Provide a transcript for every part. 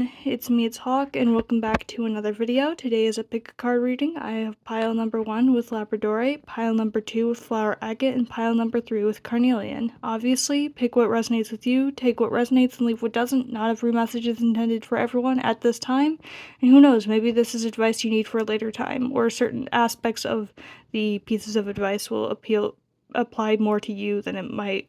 everyone, it's me, it's Hawk, and welcome back to another video. Today is a pick a card reading. I have pile number 1 with Labradorite, pile number 2 with Flower Agate, and pile number 3 with Carnelian. Obviously, pick what resonates with you, take what resonates and leave what doesn't. Not every message is intended for everyone at this time, and who knows, maybe this is advice you need for a later time, or certain aspects of the pieces of advice will apply more to you than it might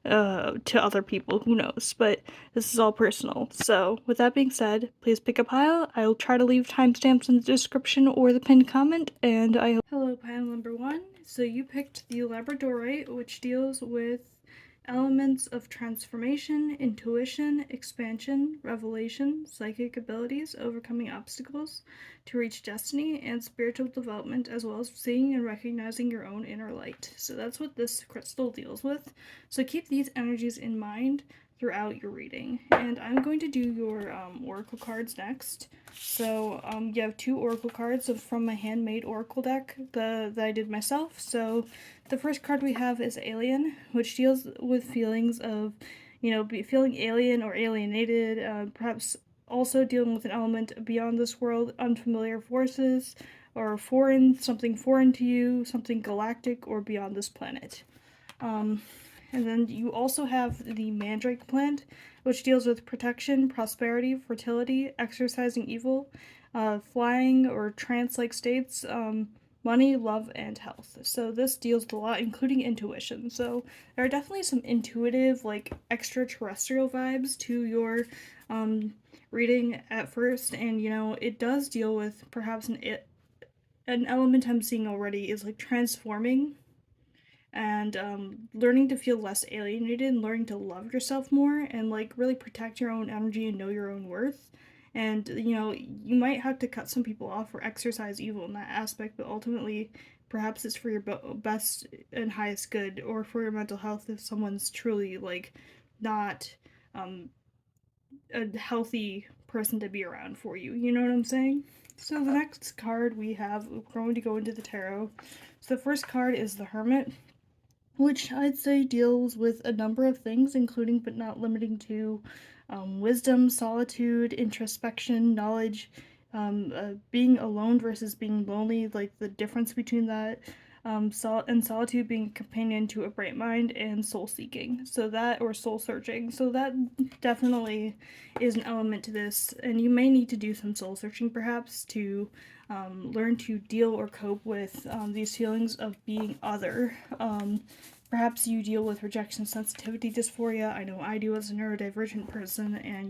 to other people, who knows, but this is all personal. So with that being said, please pick a pile. I'll try to leave timestamps in the description or the pinned comment, and I hope. Hello, pile number 1. So you picked the Labradorite, which deals with elements of transformation, intuition, expansion, revelation, psychic abilities, overcoming obstacles to reach destiny, and spiritual development, as well as seeing and recognizing your own inner light. So that's what this crystal deals with. So keep these energies in mind throughout your reading. And I'm going to do your oracle cards next. So you have 2 oracle cards from my handmade oracle deck that I did myself. So the first card we have is Alien, which deals with feelings of, feeling alien or alienated, perhaps also dealing with an element beyond this world, unfamiliar forces, or something foreign to you, something galactic or beyond this planet. And then you also have the Mandrake plant, which deals with protection, prosperity, fertility, exorcising evil, flying or trance-like states, money, love, and health. So this deals with a lot, including intuition. So there are definitely some intuitive, like, extraterrestrial vibes to your reading at first, and, it does deal with perhaps an element I'm seeing already is, like, transforming and learning to feel less alienated and learning to love yourself more and like really protect your own energy and know your own worth. And you might have to cut some people off or exercise evil in that aspect, but ultimately perhaps it's for your best and highest good, or for your mental health if someone's truly like not a healthy person to be around for you. You know what I'm saying? So the next card we're going to go into the tarot. So the first card is the Hermit, which I'd say deals with a number of things, including but not limiting to wisdom, solitude, introspection, knowledge, being alone versus being lonely, like the difference between that, and solitude being a companion to a bright mind, and soul seeking. So that, or soul searching. So that definitely is an element to this, and you may need to do some soul searching perhaps to learn to deal or cope with these feelings of being other. Perhaps you deal with rejection sensitivity dysphoria. I know I do as a neurodivergent person, and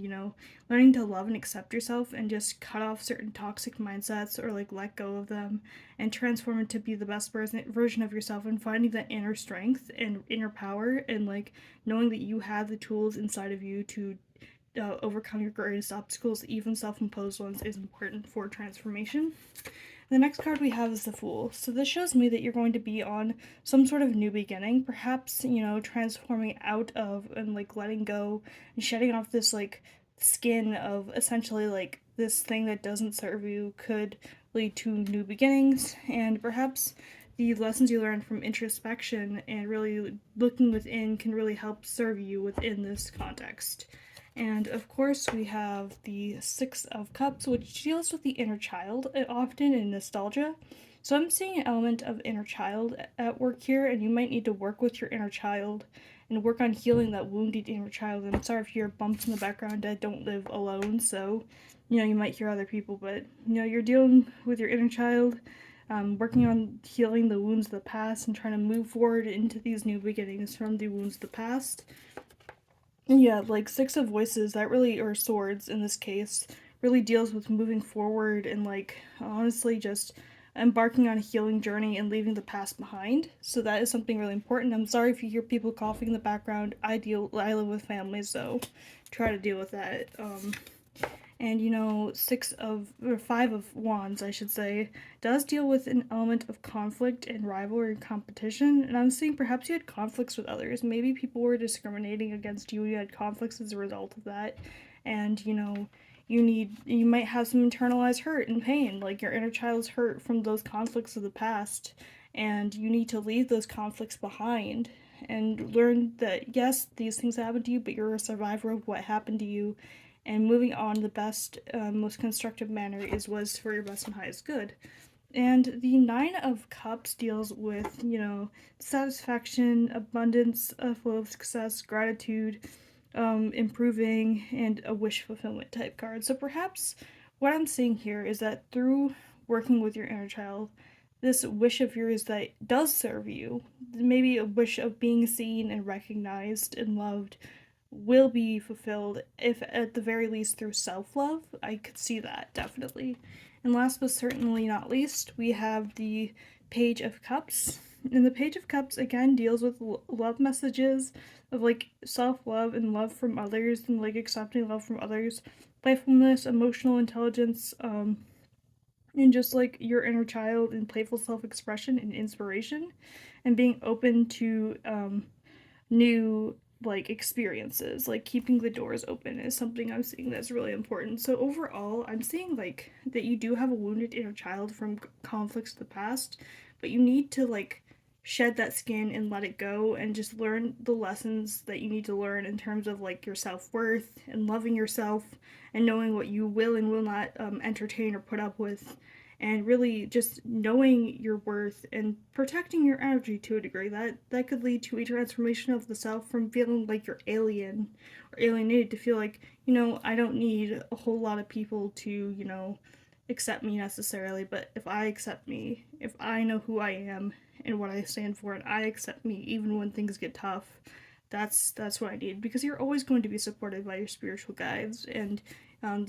learning to love and accept yourself and just cut off certain toxic mindsets or like let go of them and transform it to be the best version of yourself, and finding that inner strength and inner power, and like knowing that you have the tools inside of you to overcome your greatest obstacles, even self-imposed ones, is important for transformation. The next card we have is the Fool. So this shows me that you're going to be on some sort of new beginning, perhaps, transforming out of and like letting go and shedding off this like skin of essentially like this thing that doesn't serve you could lead to new beginnings, and perhaps the lessons you learn from introspection and really looking within can really help serve you within this context. And of course, we have the Six of Cups, which deals with the inner child, often in nostalgia. So I'm seeing an element of inner child at work here, and you might need to work with your inner child and work on healing that wounded inner child. And I'm sorry if you hear bumps in the background. I don't live alone, so you might hear other people, but you're dealing with your inner child, working on healing the wounds of the past and trying to move forward into these new beginnings from the wounds of the past. Yeah, like Six of Voices, that really, or Swords in this case, really deals with moving forward and like honestly just embarking on a healing journey and leaving the past behind. So that is something really important. I'm sorry if you hear people coughing in the background. I live with families, so try to deal with that. And Five of Wands, I should say, does deal with an element of conflict and rivalry and competition. And I'm seeing perhaps you had conflicts with others. Maybe people were discriminating against you and you had conflicts as a result of that. And, you might have some internalized hurt and pain, like your inner child is hurt from those conflicts of the past. And you need to leave those conflicts behind and learn that, yes, these things happen to you, but you're a survivor of what happened to you, and moving on the best, most constructive manner is was for your best and highest good. And the Nine of Cups deals with, satisfaction, abundance, a flow of success, gratitude, improving, and a wish fulfillment type card. So perhaps what I'm seeing here is that through working with your inner child, this wish of yours that does serve you, maybe a wish of being seen and recognized and loved, will be fulfilled, if at the very least through self-love. I could see that, definitely. And last but certainly not least, we have the Page of Cups. And the Page of Cups again deals with love messages of like self-love and love from others, and like accepting love from others, playfulness, emotional intelligence, and just like your inner child and playful self-expression and inspiration, and being open to new like experiences. Like keeping the doors open is something I'm seeing that's really important. So overall, I'm seeing like that you do have a wounded inner child from conflicts of the past, but you need to like shed that skin and let it go and just learn the lessons that you need to learn in terms of like your self-worth and loving yourself and knowing what you will and will not entertain or put up with, and really just knowing your worth and protecting your energy to a degree. That could lead to a transformation of the self from feeling like you're alien or alienated to feel like, I don't need a whole lot of people to, accept me necessarily, but if I accept me, if I know who I am and what I stand for, and I accept me even when things get tough, that's what I need. Because you're always going to be supported by your spiritual guides and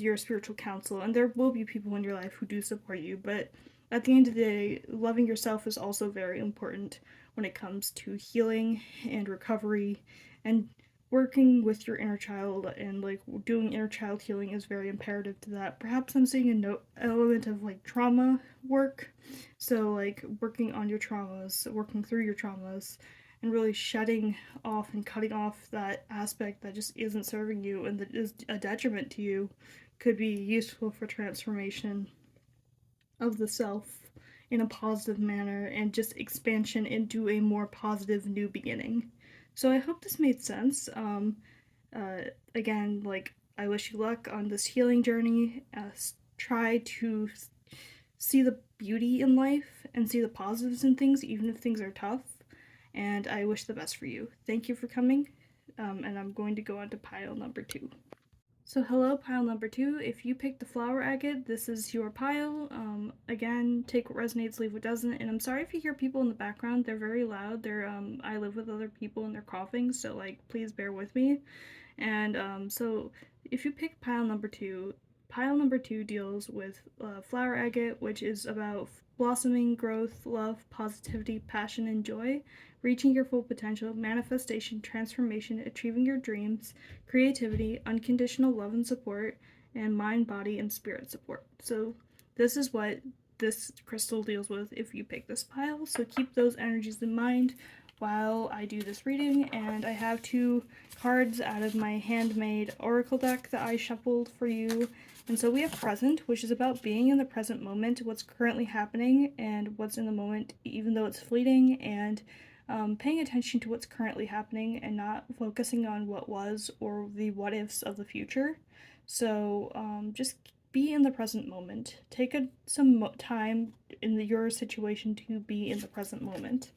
your spiritual counsel, and there will be people in your life who do support you. But at the end of the day, loving yourself is also very important when it comes to healing and recovery, and working with your inner child and like doing inner child healing is very imperative to that. Perhaps I'm seeing element of like trauma work, so like working on your traumas, working through your traumas, and really shedding off and cutting off that aspect that just isn't serving you and that is a detriment to you could be useful for transformation of the self in a positive manner and just expansion into a more positive new beginning. So I hope this made sense. Uh, Again, like, I wish you luck on this healing journey. Try to see the beauty in life and see the positives in things, even if things are tough. And I wish the best for you. Thank you for coming. And I'm going to go on to pile number 2. So hello, pile number 2. If you picked the flower agate, this is your pile. Again, take what resonates, leave what doesn't. And I'm sorry if you hear people in the background. They're very loud. I live with other people and they're coughing, so like please bear with me. And so if you pick pile number 2 deals with flower agate, which is about blossoming, growth, love, positivity, passion, and joy, reaching your full potential, manifestation, transformation, achieving your dreams, creativity, unconditional love and support, and mind, body, and spirit support. So this is what this crystal deals with if you pick this pile. So keep those energies in mind while I do this reading. And I have 2 cards out of my handmade oracle deck that I shuffled for you. And so we have present, which is about being in the present moment, what's currently happening and what's in the moment, even though it's fleeting, and paying attention to what's currently happening and not focusing on what was or the what ifs of the future. So just be in the present moment. Take some time in your situation to be in the present moment.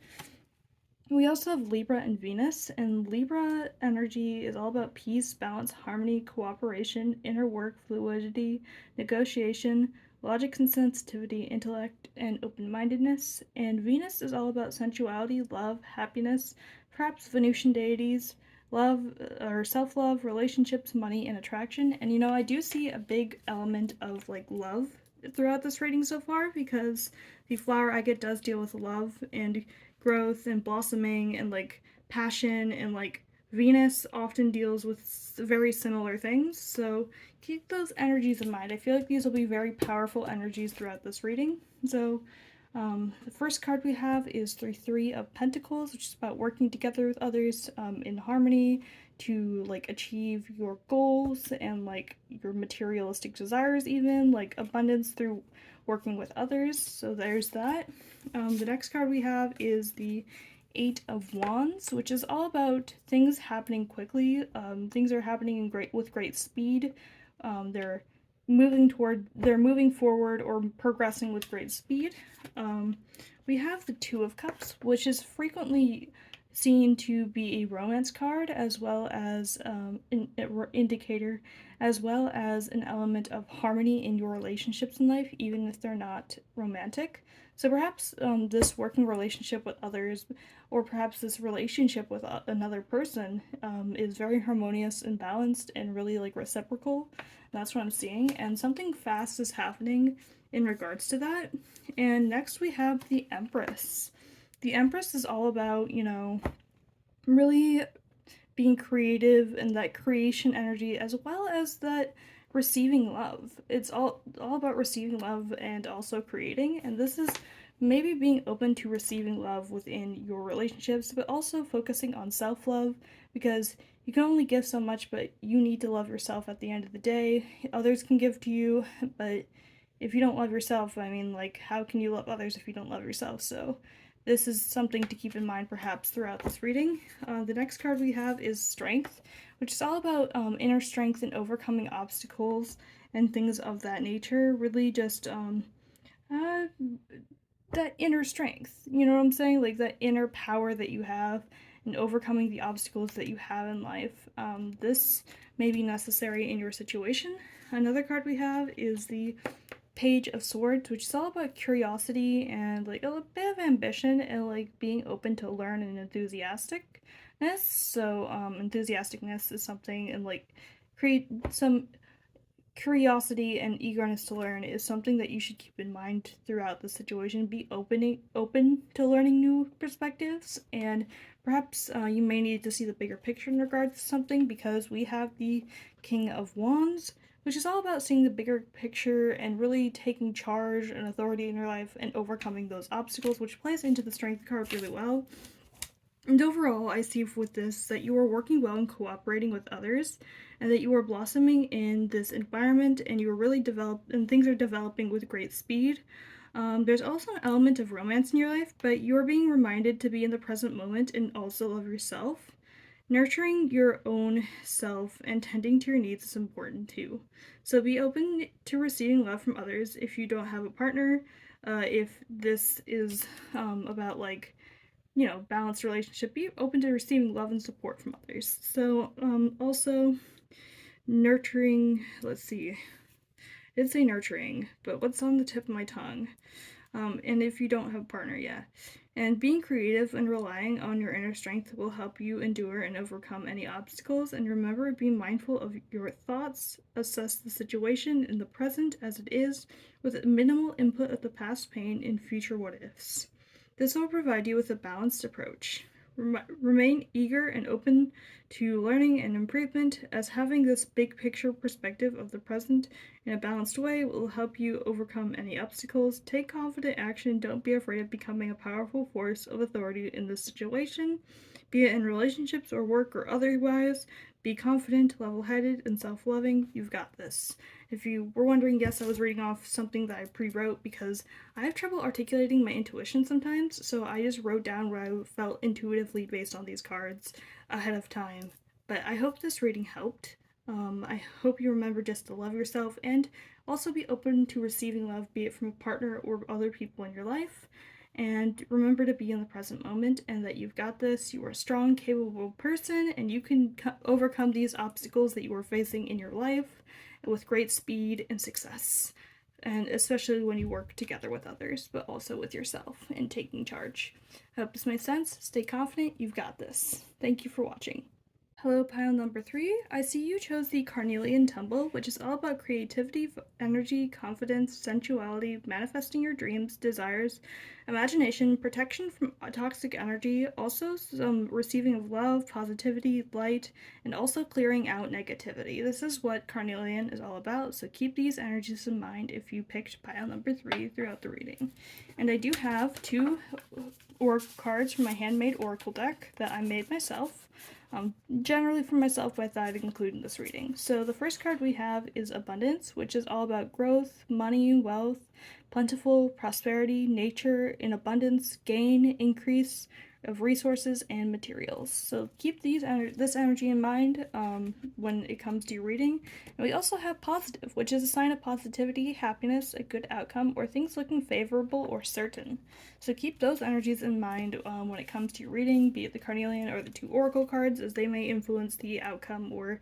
We also have Libra and Venus, and Libra energy is all about peace, balance, harmony, cooperation, inner work, fluidity, negotiation, logic and sensitivity, intellect, and open-mindedness. And Venus is all about sensuality, love, happiness, perhaps Venusian deities, love or self-love, relationships, money, and attraction. And I do see a big element of like love throughout this reading so far, because the flower agate does deal with love and growth and blossoming and like passion, and like Venus often deals with very similar things. So keep those energies in mind. I feel like these will be very powerful energies throughout this reading. So the first card we have is Three of Pentacles, which is about working together with others in harmony to like achieve your goals and like your materialistic desires, even like abundance through working with others. So there's that. The next card we have is the Eight of Wands, which is all about things happening quickly. Things are happening with great speed, they're moving forward or progressing with great speed. We have the Two of Cups, which is frequently seen to be a romance card, as well as an indicator, as well as an element of harmony in your relationships in life, even if they're not romantic. So perhaps this working relationship with others, or perhaps this relationship with another person, is very harmonious and balanced and really like reciprocal. That's what I'm seeing, and something fast is happening in regards to that. And next we have the Empress. The Empress is all about, really being creative and that creation energy, as well as that receiving love. It's all about receiving love and also creating, and this is maybe being open to receiving love within your relationships, but also focusing on self-love, because you can only give so much, but you need to love yourself at the end of the day. Others can give to you, but if you don't love yourself, I mean, like, how can you love others if you don't love yourself? So this is something to keep in mind perhaps throughout this reading. The next card we have is Strength, which is all about inner strength and overcoming obstacles and things of that nature. Really just uh, that inner strength, you know what I'm saying? Like that inner power that you have and overcoming the obstacles that you have in life. This may be necessary in your situation. Another card we have is the Page of Swords, which is all about curiosity and like a bit of ambition and like being open to learn and enthusiasticness. So enthusiasticness is something, and like create some curiosity and eagerness to learn is something that you should keep in mind throughout the situation. Be open to learning new perspectives, and perhaps you may need to see the bigger picture in regards to something, because we have the King of Wands, which is all about seeing the bigger picture and really taking charge and authority in your life and overcoming those obstacles, which plays into the Strength card really well. And overall, I see with this that you are working well and cooperating with others, and that you are blossoming in this environment, and you are really and things are developing with great speed. There's also an element of romance in your life, but you are being reminded to be in the present moment and also love yourself. Nurturing your own self and tending to your needs is important too. So be open to receiving love from others if you don't have a partner. If this is about like balanced relationship, be open to receiving love and support from others. So also nurturing, let's see, I did say nurturing, but what's on the tip of my tongue? And if you don't have a partner, yeah. And being creative and relying on your inner strength will help you endure and overcome any obstacles. And remember, be mindful of your thoughts, assess the situation in the present as it is, with minimal input of the past pain and future what ifs. This will provide you with a balanced approach. Remain eager and open to learning and improvement, as having this big picture perspective of the present in a balanced way will help you overcome any obstacles. Take confident action. Don't be afraid of becoming a powerful force of authority in this situation, be it in relationships or work or otherwise. Be confident, level-headed, and self-loving. You've got this. If you were wondering, yes, I was reading off something that I pre-wrote because I have trouble articulating my intuition sometimes, so I just wrote down what I felt intuitively based on these cards ahead of time. But I hope this reading helped. I hope you remember just to love yourself and also be open to receiving love, be it from a partner or other people in your life. And remember to be in the present moment and that you've got this. You are a strong, capable person, and you can overcome these obstacles that you are facing in your life with great speed and success. And especially when you work together with others, but also with yourself and taking charge. I hope this made sense. Stay confident. You've got this. Thank you for watching. Hello, pile number 3. I see you chose the Carnelian Tumble, which is all about creativity, energy, confidence, sensuality, manifesting your dreams, desires, imagination, protection from toxic energy, also some receiving of love, positivity, light, and also clearing out negativity. This is what Carnelian is all about, so keep these energies in mind if you picked pile number 3 throughout the reading. And I do have 2 oracle cards from my handmade oracle deck that I made myself. Generally for myself, but I thought I'd include in this reading. So the first card we have is Abundance, which is all about growth, money, wealth, plentiful, prosperity, nature, in abundance, gain, increase, of resources and materials. So keep this energy in mind when it comes to your reading. And we also have positive, which is a sign of positivity, happiness, a good outcome, or things looking favorable or certain. So keep those energies in mind when it comes to your reading, be it the carnelian or the two oracle cards, as they may influence the outcome or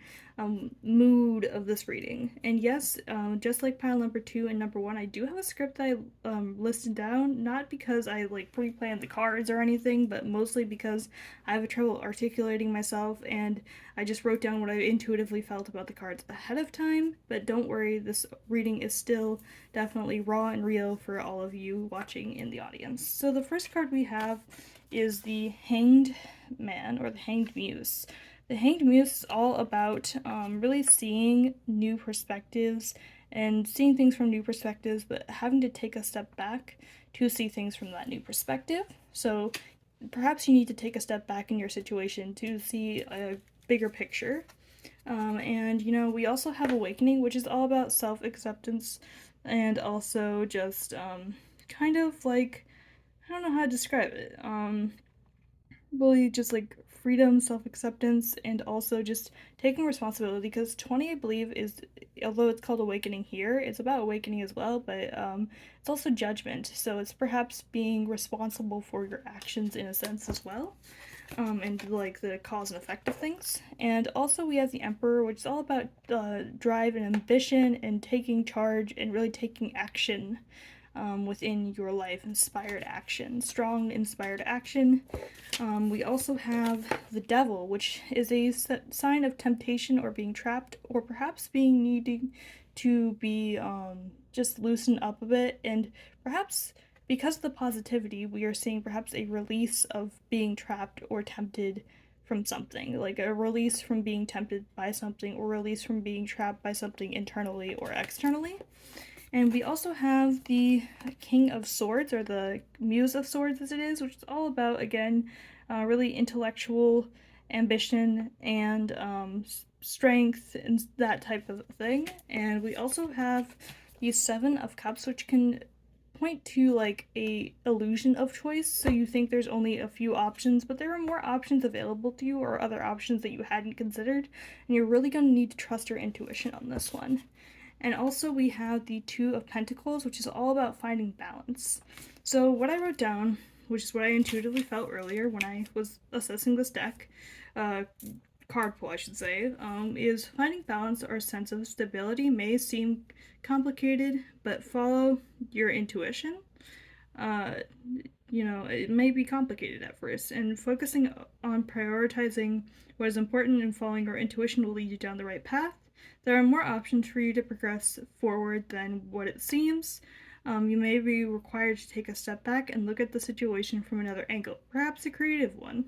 mood of this reading. And yes, just like pile number 2 and number 1, I do have a script that I listed down, not because I like pre-planned the cards or anything, but mostly because I have trouble articulating myself, and I just wrote down what I intuitively felt about the cards ahead of time. But don't worry, this reading is still definitely raw and real for all of you watching in the audience. So the first card we have is the Hanged Man, or the Hanged Muse. The Hanged Muse is all about really seeing new perspectives and seeing things from new perspectives, but having to take a step back to see things from that new perspective. So perhaps you need to take a step back in your situation to see a bigger picture. And we also have Awakening, which is all about self-acceptance and also just kind of like, I don't know how to describe it. Really just like freedom, self-acceptance, and also just taking responsibility, because 20, I believe, is, although it's called Awakening here, it's about awakening as well, but it's also judgment, so it's perhaps being responsible for your actions in a sense as well, and like the cause and effect of things. And also we have the Emperor, which is all about drive and ambition and taking charge and really taking action within your life. Inspired action, strong inspired action. We also have the Devil, which is a sign of temptation or being trapped, or perhaps being needing to be just loosen up a bit, and perhaps because of the positivity, we are seeing perhaps a release of being trapped or tempted from something, like a release from being tempted by something, or release from being trapped by something internally or externally. And we also have the King of Swords, or the Muse of Swords as it is, which is all about, again, really intellectual ambition and strength and that type of thing. And we also have the Seven of Cups, which can point to like a illusion of choice, so you think there's only a few options, but there are more options available to you, or other options that you hadn't considered, and you're really going to need to trust your intuition on this one. And also we have the Two of Pentacles, which is all about finding balance. So what I wrote down, which is what I intuitively felt earlier when I was assessing this deck, card pool I should say, is finding balance or sense of stability may seem complicated, but follow your intuition. It may be complicated at first, and focusing on prioritizing what is important and following your intuition will lead you down the right path. There are more options for you to progress forward than what it seems. You may be required to take a step back and look at the situation from another angle, perhaps a creative one.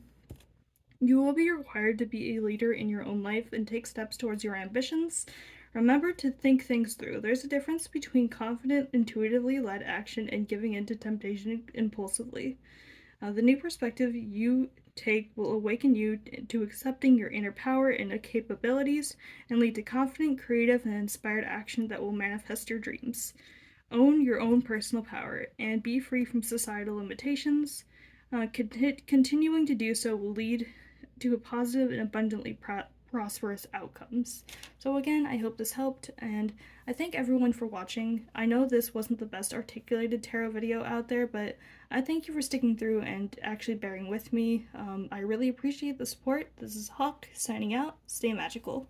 You will be required to be a leader in your own life and take steps towards your ambitions. Remember to think things through. There's a difference between confident, intuitively led action and giving in to temptation impulsively. The new perspective you take will awaken you to accepting your inner power and capabilities, and lead to confident, creative, and inspired action that will manifest your dreams. Own your own personal power and be free from societal limitations. Continuing to do so will lead to a positive and abundantly prosperous outcomes. So again, I hope this helped, and I thank everyone for watching. I know this wasn't the best articulated tarot video out there, but I thank you for sticking through and actually bearing with me. I really appreciate the support. This is Hawk, signing out. Stay magical.